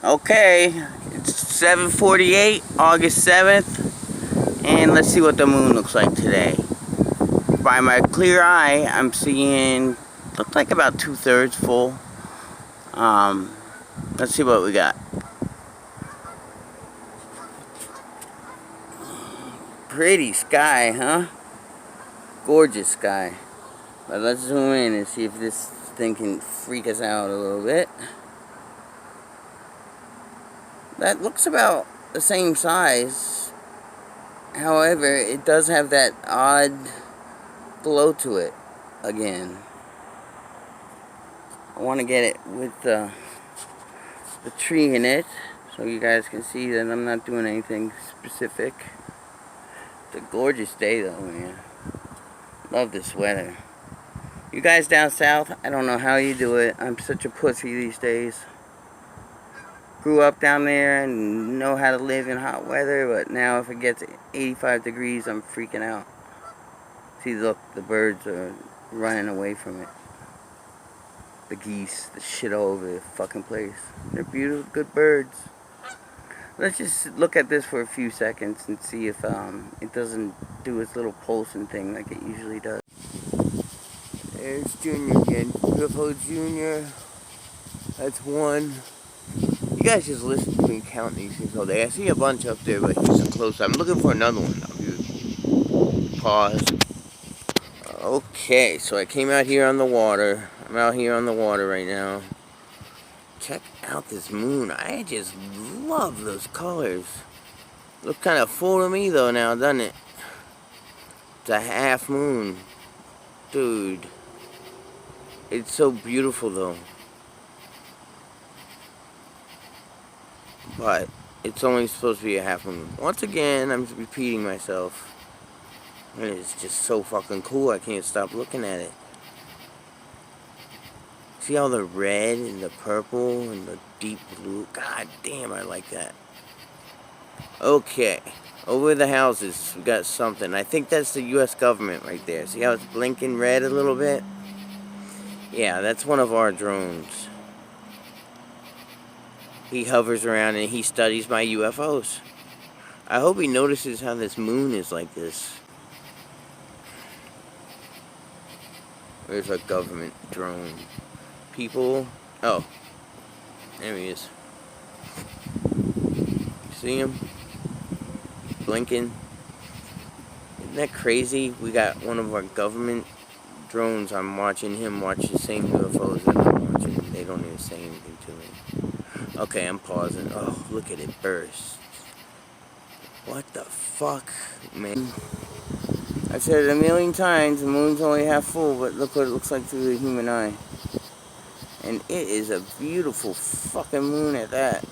Okay, it's 7:48, August 7th, and let's see what the moon looks like today. By my clear eye, I'm seeing, looks like about 2/3 full. Let's see what we got. Pretty sky, huh? Gorgeous sky. But let's zoom in and see if this thing can freak us out a little bit. That looks about the same size. However, it does have that odd glow to it again. I want to get it with the tree in it so you guys can see that I'm not doing anything specific. It's a gorgeous day though, man. Love this weather. You guys down south, I don't know how you do it. I'm such a pussy these days. Grew up down there and know how to live in hot weather, but now if it gets 85 degrees, I'm freaking out. See, look, the birds are running away from it. The geese, the shit all over the fucking place. They're beautiful, good birds. Let's just look at this for a few seconds and see if it doesn't do its little pulsing thing like it usually does. There's Junior again. UFO Junior. That's one. You guys just listen to me count these things all day. I see a bunch up there, but he's so close. I'm looking for another one. Pause. Okay, so I came out here on the water. I'm out here on the water right now. Check out this moon. I just love those colors. Looks kind of full to me though now, doesn't it? It's a half moon. Dude. It's so beautiful though. But it's only supposed to be a half moon. Once again, I'm repeating myself. And it's just so fucking cool. I can't stop looking at it. See all the red and the purple and the deep blue? God damn, I like that. Okay. Over the houses, we got something. I think that's the U.S. government right there. See how it's blinking red a little bit? Yeah, that's one of our drones. He hovers around and he studies my UFOs. I hope he notices how this moon is like this. There's a government drone. People. Oh. There he is. See him? Blinking. Isn't that crazy? We got one of our government drones. I'm watching him watch the same UFOs that I'm watching. They don't even say anything to me. Okay, I'm pausing. Oh, look at it burst. What the fuck, man? I've said it a million times, the moon's only half full, but look what it looks like through the human eye. And it is a beautiful fucking moon at that.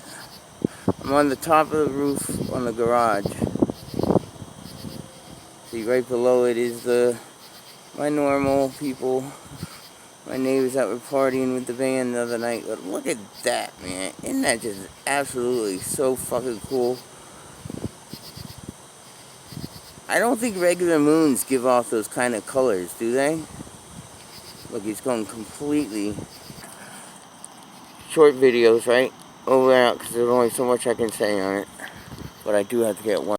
I'm on the top of the roof on the garage. See, right below it is my normal people. My neighbors that were partying with the band the other night. But look at that, man. Isn't that just absolutely so fucking cool? I don't think regular moons give off those kind of colors, do they? Look, he's going completely... Short videos, right? Over and out, because there's only so much I can say on it. But I do have to get one.